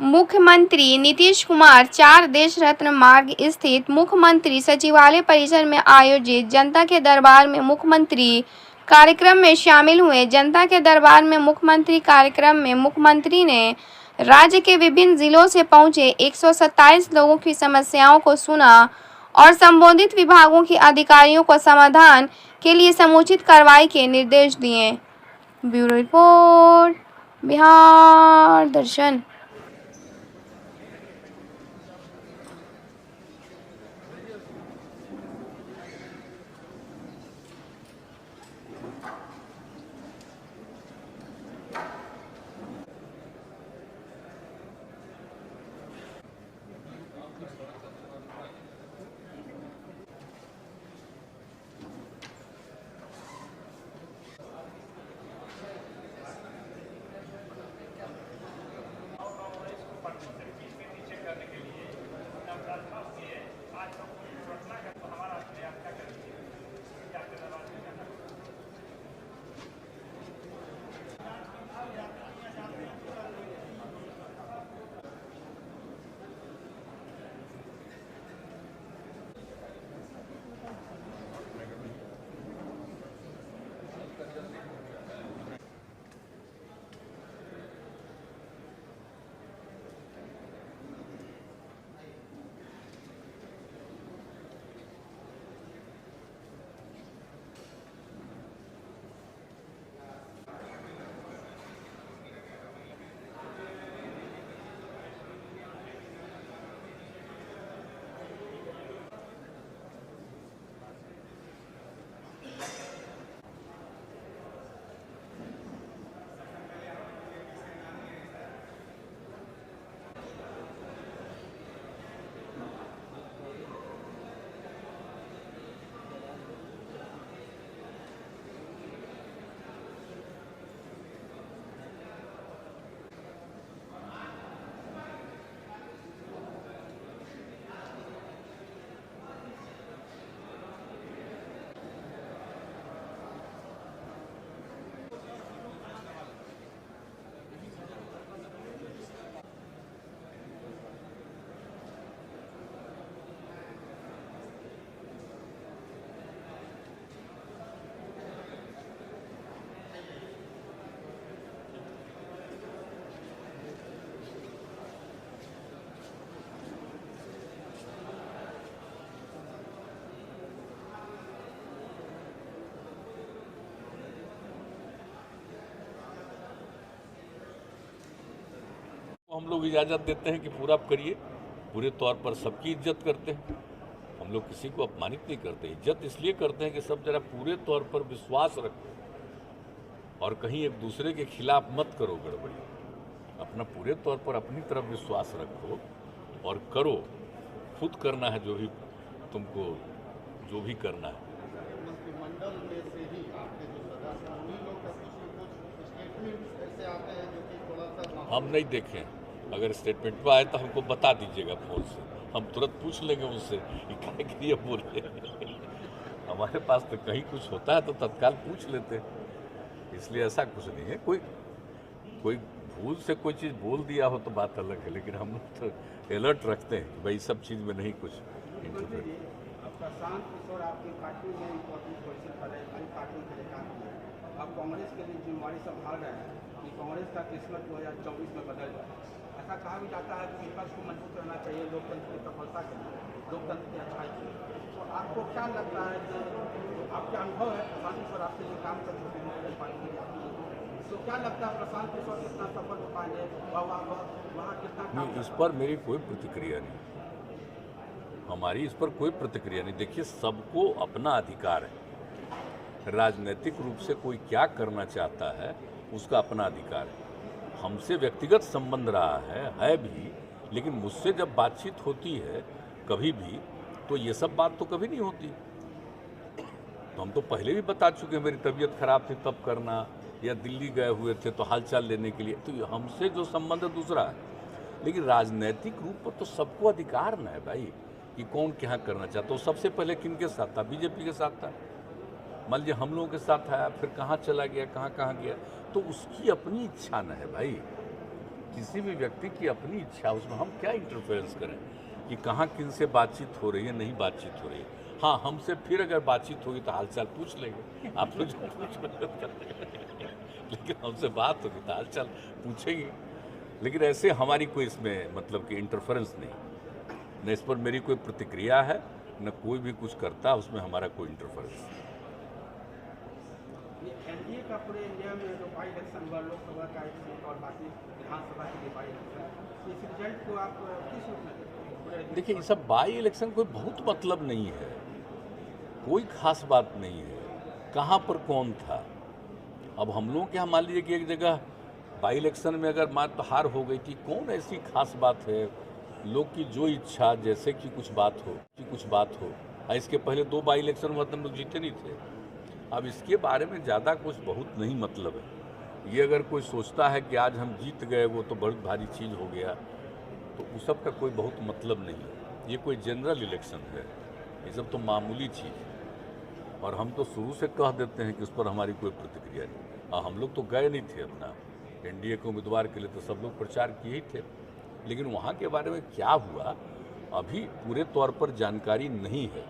मुख्यमंत्री नीतीश कुमार 4 देश रत्न मार्ग स्थित मुख्यमंत्री सचिवालय परिसर में आयोजित जनता के दरबार में मुख्यमंत्री कार्यक्रम में शामिल हुए। जनता के दरबार में मुख्यमंत्री कार्यक्रम में मुख्यमंत्री ने राज्य के विभिन्न जिलों से पहुंचे 127 लोगों की समस्याओं को सुना और संबंधित विभागों के अधिकारियों को समाधान के लिए समुचित कार्रवाई के निर्देश दिए। ब्यूरो रिपोर्ट, बिहार दर्शन। हम लोग इजाज़त देते हैं कि पूरा करिए, पूरे तौर पर सबकी इज्जत करते हैं। हम लोग किसी को अपमानित नहीं करते, इज्जत इसलिए करते हैं कि सब जरा पूरे तौर पर विश्वास रखो और कहीं एक दूसरे के खिलाफ मत करो गड़बड़ी। अपना पूरे तौर पर अपनी तरफ विश्वास रखो और करो, खुद करना है जो भी तुमको जो भी करना है। मंत्रिमंडल में से ही आपके जो सदस्य हैं उन्हीं लोग का कुछ स्टेटमेंट ऐसे आते हैं जो कि थोड़ा सा हम नहीं देखें, अगर स्टेटमेंट पे आए तो हमको बता दीजिएगा फ़ोन से, हम तुरंत पूछ लेंगे उनसे कि क्या के लिए बोल रहे। हमारे पास तो कहीं कुछ होता है तो तत्काल पूछ लेते हैं, इसलिए ऐसा कुछ नहीं है। कोई भूल से कोई चीज़ बोल दिया हो तो बात अलग है, लेकिन हम लोग तो अलर्ट रखते हैं कि भाई सब चीज़ में नहीं कुछ इंटरफेयर। प्रशांत किशोर आपकी पार्टी में इम्पोर्टेंट पोजीशन पर है, कई पार्टियों के लिए काम किया। आप कांग्रेस के लिए जिम्मेवारी संभाल रहे हैं कि कांग्रेस का किस्मत 2024 में बदल जाए। ऐसा कहा भी जाता है कि विपक्ष को मजबूत रहना चाहिए लोकतंत्र की सफलता के लिए, लोकतंत्र की अच्छाई के लिए। तो आपको क्या लगता है कि आपके अनुभव है, प्रशांत किशोर आपके लिए काम कर चुके हैं पार्टी में, तो क्या लगता है प्रशांत किशोर कितना सफल हो पाएंगे वहाँ कितना? इस पर मेरी कोई प्रतिक्रिया नहीं, हमारी इस पर कोई प्रतिक्रिया नहीं। देखिए, सबको अपना अधिकार है, राजनीतिक रूप से कोई क्या करना चाहता है उसका अपना अधिकार है। हमसे व्यक्तिगत संबंध रहा है भी, लेकिन मुझसे जब बातचीत होती है कभी भी तो ये सब बात तो कभी नहीं होती। तो हम तो पहले भी बता चुके हैं, मेरी तबीयत खराब थी तब करना, या दिल्ली गए हुए थे तो हालचाल लेने के लिए, तो हमसे जो संबंध है दूसरा है। लेकिन राजनीतिक रूप पर तो सबको अधिकार न है भाई कि कौन क्या करना चाहता है। तो सबसे पहले किन के साथ था? बीजेपी के साथ था। मान लीजिए हम लोगों के साथ आया, फिर कहाँ चला गया, कहाँ गया, तो उसकी अपनी इच्छा न है भाई। किसी भी व्यक्ति की अपनी इच्छा, उसमें हम क्या इंटरफेरेंस करें कि कहाँ किन से बातचीत हो रही है, नहीं बातचीत हो रही है। हाँ, हमसे फिर अगर बातचीत होगी तो हालचाल पूछ लेंगे, आप लोग जो पूछ रहे लेकिन हमसे बात होगी तो हालचाल पूछेंगे। लेकिन ऐसे हमारी कोई इसमें मतलब कि इंटरफेरेंस नहीं, न इस पर मेरी कोई प्रतिक्रिया है, न कोई भी कुछ करता, उसमें हमारा कोई इंटरफेरेंस नहीं। एनडीए का पूरे इंडिया में जो बाई इलेक्शन हुआ, लोकसभा का एक सीट और बाकी विधानसभा के लिए बाई इलेक्शन, इस रिजल्ट को आप किस रूप में देखते हैं? देखिए, ये सब बाई इलेक्शन कोई बहुत मतलब नहीं है, कोई खास बात नहीं है, कहाँ पर कौन था। अब हम लोगों के यहाँ मान लीजिए कि एक जगह बाई इलेक्शन में अगर मात्र हार हो गई थी, कौन ऐसी खास बात है, लोग की जो इच्छा, जैसे कि कुछ बात हो। इसके पहले 2 बाई इलेक्शन हुआ तो हम लोग जीते नहीं थे। अब इसके बारे में ज़्यादा कुछ बहुत नहीं मतलब है। ये अगर कोई सोचता है कि आज हम जीत गए, वो तो बहुत भारी चीज़ हो गया, तो उस सब का कोई बहुत मतलब नहीं है। ये कोई जनरल इलेक्शन है, ये सब तो मामूली चीज़ है। और हम तो शुरू से कह देते हैं कि उस पर हमारी कोई प्रतिक्रिया नहीं। हम लोग तो गए नहीं थे अपना एनडीए के उम्मीदवार के लिए, तो सब लोग प्रचार किए ही थे, लेकिन वहाँ के बारे में क्या हुआ अभी पूरे तौर पर जानकारी नहीं है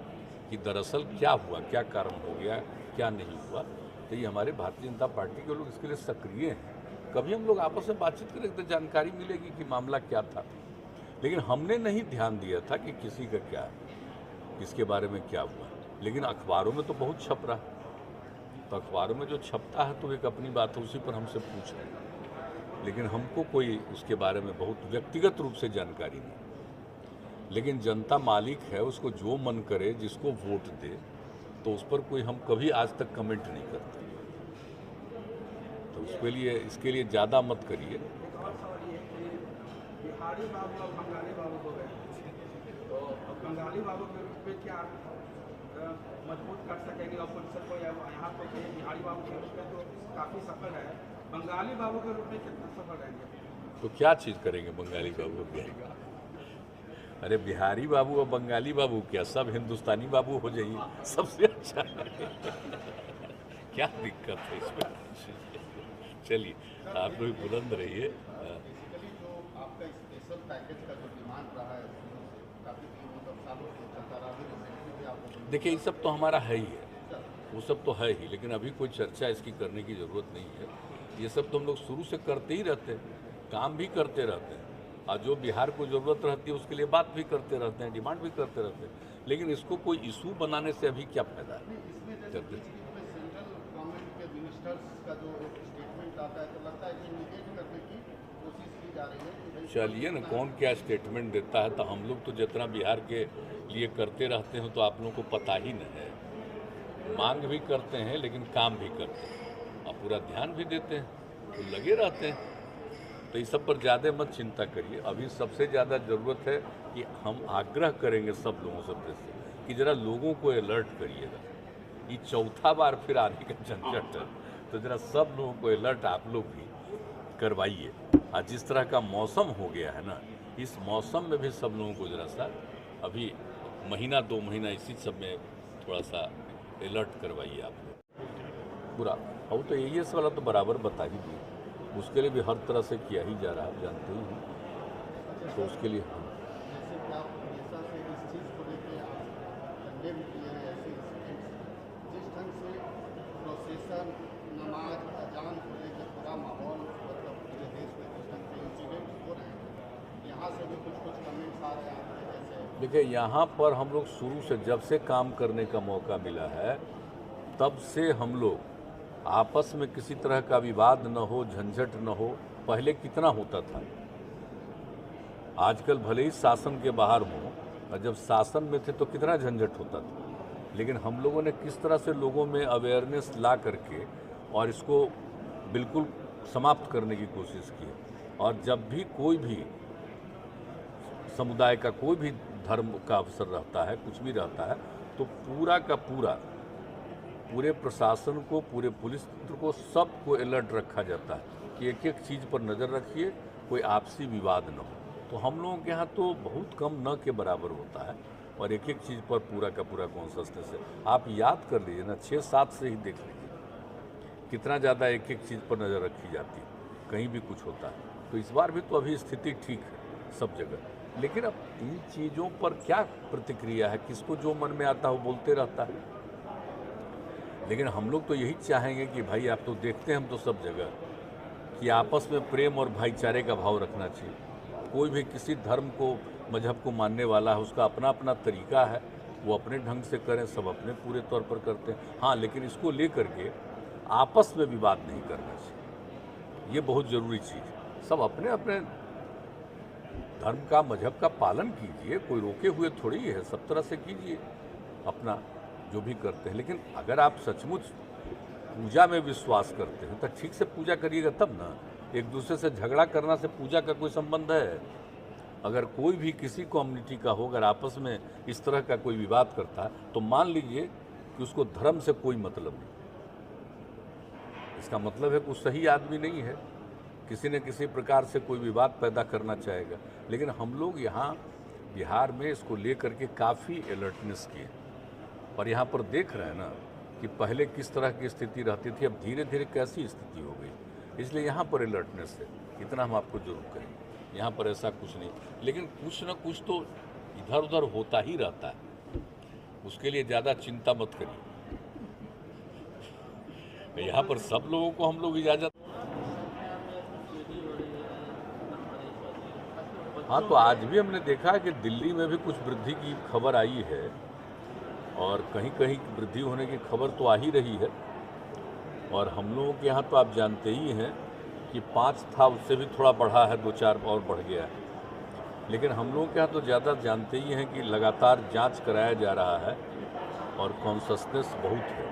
कि दरअसल क्या हुआ, क्या कारण हो गया, क्या नहीं हुआ। तो ये हमारे भारतीय जनता पार्टी के लोग इसके लिए सक्रिय हैं। कभी हम लोग आपस में बातचीत करें तो जानकारी मिलेगी कि मामला क्या था, लेकिन हमने नहीं ध्यान दिया था कि किसी का क्या, किसके बारे में क्या हुआ। लेकिन अखबारों में तो बहुत छप रहा, तो अखबारों में जो छपता है तो एक अपनी बात है, उसी पर हमसे पूछ रहे हैं, लेकिन हमको कोई उसके बारे में बहुत व्यक्तिगत रूप से जानकारी नहीं। लेकिन जनता मालिक है, उसको जो मन करे, जिसको वोट दे, तो उस पर कोई हम कभी आज तक कमेंट नहीं करते। तो इसके लिए ज़्यादा मत करिए। और सवाल ये है कि बिहारी बाबू और बंगाली बाबू हो गए, तो बंगाली बाबू के रूप में क्या मजबूत कर सकेंगे ऑपोजिशन को, या यहाँ तो बिहारी बाबू के रूप में तो काफ़ी सफल है, बंगाली बाबू के रूप में कितना सफल रहेंगे? तो क्या चीज़ करेंगे बंगाली बाबू के? अरे बिहारी बाबू और बंगाली बाबू क्या, सब हिंदुस्तानी बाबू हो जाइए, सबसे अच्छा क्या दिक्कत है इसमें? चलिए, आप लोग बुलंद रहिए। बेसिकली जो आपका स्पेशल पैकेज का जो डिमांड रहा है, काफ़ी मतलब सालों से चलता रहा, अभी रिसेंटली भी आपको देखिए, ये सब तो हमारा है ही है, वो सब तो है ही, लेकिन अभी कोई चर्चा इसकी करने की ज़रूरत नहीं है। ये सब तो हम लोग शुरू से करते ही रहते हैं, काम भी करते रहते हैं, और जो बिहार को ज़रूरत रहती है उसके लिए बात भी करते रहते हैं, डिमांड भी करते रहते हैं। लेकिन इसको कोई इशू बनाने से अभी क्या फायदा है? इसमें जैसे सेंट्रल गवर्नमेंट के मिनिस्टर्स का जो एक स्टेटमेंट आता है, तो लगता है कि निगेट करने की कोशिश की जा रही है कि भाई चलिए ना, कौन क्या स्टेटमेंट देता है, तो हम लोग तो जितना बिहार के लिए करते रहते हैं तो आप लोगों को पता ही न है। मांग भी करते हैं लेकिन काम भी करते हैं, और पूरा ध्यान भी देते हैं, तो लगे रहते हैं। तो इस सब पर ज़्यादा मत चिंता करिए। अभी सबसे ज़्यादा ज़रूरत है कि हम आग्रह करेंगे सब लोगों से कि ज़रा लोगों को अलर्ट करिएगा। ये चौथा बार फिर आने का झंझट है, तो ज़रा सब लोगों को अलर्ट आप लोग भी करवाइए। आज जिस तरह का मौसम हो गया है ना, इस मौसम में भी सब लोगों को ज़रा सा अभी महीना 2 महीना इसी सब में थोड़ा सा अलर्ट करवाइए आप लोग पूरा। और तो AS वाला तो बराबर बता ही दिए, उसके लिए भी हर तरह से किया ही जा रहा है, जानते ही हैं। तो उसके लिए जैसे कि आप हमेशा से इस चीज़ को लेकर कंडेम किए हैं, ऐसे इंसिडेंट्स जिस ढंग से प्रोसेसन, नमाज, अजान को लेकर पूरा माहौल मतलब पूरे देश में जिस ढंग से इंसिडेंट्स हो रहे हैं, यहाँ से भी कुछ कमेंट्स आ रहे हैं जैसे। देखिए, यहाँ पर हम लोग शुरू से जब से काम करने का मौका मिला है, तब से हम लोग आपस में किसी तरह का विवाद न हो, झंझट न हो। पहले कितना होता था, आजकल भले ही शासन के बाहर हो, और जब शासन में थे तो कितना झंझट होता था। लेकिन हम लोगों ने किस तरह से लोगों में अवेयरनेस ला करके और इसको बिल्कुल समाप्त करने की कोशिश की। और जब भी कोई भी समुदाय का कोई भी धर्म का अवसर रहता है, कुछ भी रहता है, तो पूरा का पूरा पूरे प्रशासन को, पूरे पुलिस तंत्र को, सबको अलर्ट रखा जाता है कि एक एक चीज़ पर नज़र रखिए, कोई आपसी विवाद न हो। तो हम लोगों के यहाँ तो बहुत कम न के बराबर होता है, और एक एक चीज़ पर पूरा का पूरा कॉन्शसनेस है। आप याद कर लीजिए ना, 6-7 से ही देख लीजिए कितना ज़्यादा एक एक चीज़ पर नज़र रखी जाती है, कहीं भी कुछ होता है। तो इस बार भी तो अभी स्थिति ठीक है सब जगह। लेकिन अब इन चीज़ों पर क्या प्रतिक्रिया है, किसको जो मन में आता है वो बोलते रहता है। लेकिन हम लोग तो यही चाहेंगे कि भाई आप तो देखते हैं हम तो सब जगह कि आपस में प्रेम और भाईचारे का भाव रखना चाहिए। कोई भी किसी धर्म को मजहब को मानने वाला है, उसका अपना अपना तरीका है, वो अपने ढंग से करें, सब अपने पूरे तौर पर करते हैं। हाँ, लेकिन इसको लेकर के आपस में विवाद नहीं करना चाहिए, ये बहुत ज़रूरी चीज़ है। सब अपने अपने धर्म का मजहब का पालन कीजिए, कोई रोके हुए थोड़ी है, सब तरह से कीजिए अपना जो भी करते हैं। लेकिन अगर आप सचमुच पूजा में विश्वास करते हैं तो ठीक से पूजा करिएगा तब ना। एक दूसरे से झगड़ा करना से पूजा का कोई संबंध है? अगर कोई भी किसी कम्युनिटी का हो, अगर आपस में इस तरह का कोई विवाद करता है तो मान लीजिए कि उसको धर्म से कोई मतलब नहीं। इसका मतलब है कि वो सही आदमी नहीं है, किसी न किसी प्रकार से कोई विवाद पैदा करना चाहेगा। लेकिन हम लोग यहाँ बिहार में इसको लेकर के काफ़ी अलर्टनेस किए और यहाँ पर देख रहे हैं ना कि पहले किस तरह की स्थिति रहती थी, अब धीरे धीरे कैसी स्थिति हो गई। इसलिए यहाँ पर अलर्टनेस है, इतना हम आपको जरूर कहें। यहाँ पर ऐसा कुछ नहीं, लेकिन कुछ न कुछ तो इधर उधर होता ही रहता है, उसके लिए ज़्यादा चिंता मत करिए। यहाँ पर सब लोगों को हम लोग इजाज़त। हाँ, तो आज भी हमने देखा है कि दिल्ली में भी कुछ वृद्धि की खबर आई है और कहीं कहीं वृद्धि होने की खबर तो आ ही रही है। और हम लोगों के यहाँ तो आप जानते ही हैं कि 5 था, उससे भी थोड़ा बढ़ा है, 2-4 और बढ़ गया है। लेकिन हम लोगों के यहाँ तो ज़्यादा जानते ही हैं कि लगातार जांच कराया जा रहा है और कॉन्शसनेस बहुत है।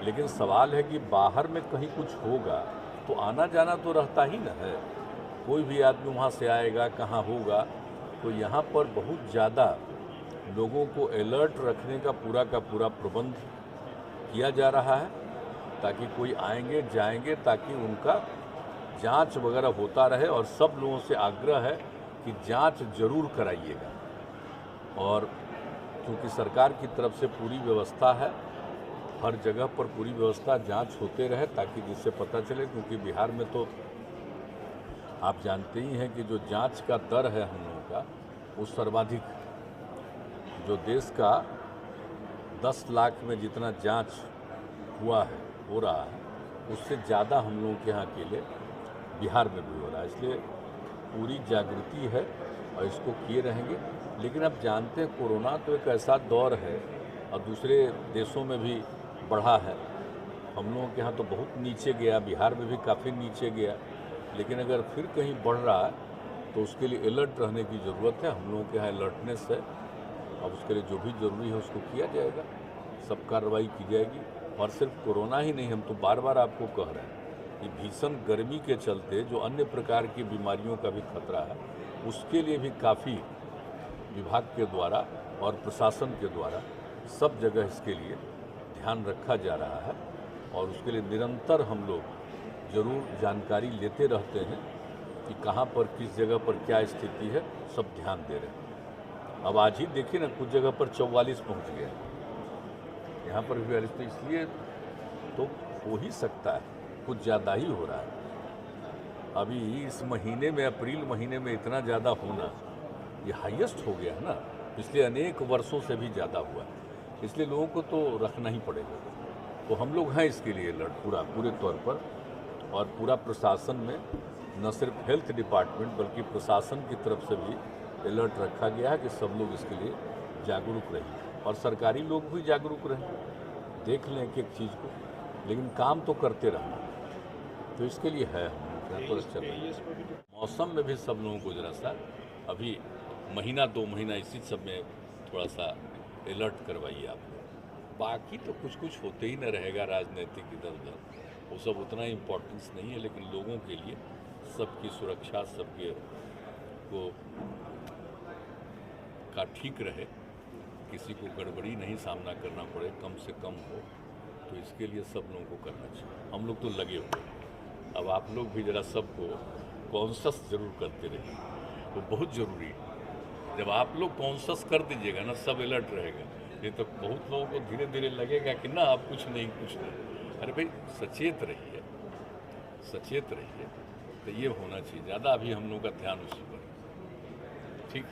लेकिन सवाल है कि बाहर में कहीं कुछ होगा तो आना जाना तो रहता ही न है, कोई भी आदमी वहाँ से आएगा, कहाँ होगा। तो यहाँ पर बहुत ज़्यादा लोगों को अलर्ट रखने का पूरा प्रबंध किया जा रहा है ताकि कोई आएंगे जाएंगे, ताकि उनका जांच वगैरह होता रहे। और सब लोगों से आग्रह है कि जांच जरूर कराइएगा। और क्योंकि सरकार की तरफ से पूरी व्यवस्था है, हर जगह पर पूरी व्यवस्था, जांच होते रहे ताकि जिससे पता चले। क्योंकि बिहार में तो आप जानते ही हैं कि जो जांच का दर है हम लोगों का वो सर्वाधिक, जो देश का 10 लाख में जितना जांच हुआ है, हो रहा है, उससे ज़्यादा हम लोगों के यहाँ अकेले बिहार में भी हो रहा है। इसलिए पूरी जागृति है और इसको किए रहेंगे। लेकिन अब जानते हैं कोरोना तो एक ऐसा दौर है और दूसरे देशों में भी बढ़ा है, हम लोगों के यहाँ तो बहुत नीचे गया, बिहार में भी काफ़ी नीचे गया। लेकिन अगर फिर कहीं बढ़ रहा है तो उसके लिए अलर्ट रहने की ज़रूरत है। हम लोगों के यहाँ अलर्टनेस है, अब उसके लिए जो भी ज़रूरी है उसको किया जाएगा, सब कार्रवाई की जाएगी। और सिर्फ कोरोना ही नहीं, हम तो बार बार आपको कह रहे हैं कि भीषण गर्मी के चलते जो अन्य प्रकार की बीमारियों का भी खतरा है, उसके लिए भी काफ़ी विभाग के द्वारा और प्रशासन के द्वारा सब जगह इसके लिए ध्यान रखा जा रहा है। और उसके लिए निरंतर हम लोग ज़रूर जानकारी लेते रहते हैं कि कहाँ पर किस जगह पर क्या स्थिति है, सब ध्यान दे रहे हैं। अब आज ही देखिए ना, कुछ जगह पर 44 पहुँच गया, यहाँ पर भी 42, तो इसलिए तो हो ही सकता है कुछ ज़्यादा ही हो रहा है। अभी इस महीने में, अप्रैल महीने में इतना ज़्यादा होना, ये हाईएस्ट हो गया है ना, पिछले अनेक वर्षों से भी ज़्यादा हुआ है। इसलिए लोगों को तो रखना ही पड़ेगा। तो हम लोग हैं इसके लिए अलर्ट पूरे तौर पर। और पूरा प्रशासन में न सिर्फ हेल्थ डिपार्टमेंट बल्कि प्रशासन की तरफ से भी अलर्ट रखा गया है कि सब लोग इसके लिए जागरूक रहें और सरकारी लोग भी जागरूक रहें, देख लें एक एक चीज़ को, लेकिन काम तो करते रहना। तो इसके लिए है हम लोग चल रहे हैं। मौसम में भी सब लोगों को जरा सा अभी महीना 2 महीना इसी सब में थोड़ा सा अलर्ट करवाइए आप। बाकी तो कुछ होते ही न रहेगा राजनीतिक इधर उधर, वो सब उतना इम्पोर्टेंस नहीं है। लेकिन लोगों के लिए सबकी सुरक्षा, सबके को का ठीक रहे, किसी को गड़बड़ी नहीं सामना करना पड़े, कम से कम हो, तो इसके लिए सब लोगों को करना चाहिए। हम लोग तो लगे हुए, अब आप लोग भी ज़रा सबको कॉन्शस जरूर करते रहिए, वो बहुत ज़रूरी है। जब आप लोग कॉन्शस कर दीजिएगा ना, सब अलर्ट रहेगा। ये तो बहुत लोगों को धीरे धीरे लगेगा कि ना आप कुछ नहीं। अरे भाई सचेत रहिए, तो ये होना चाहिए ज़्यादा, अभी हम लोगों का ध्यान उसी पर है। ठीक।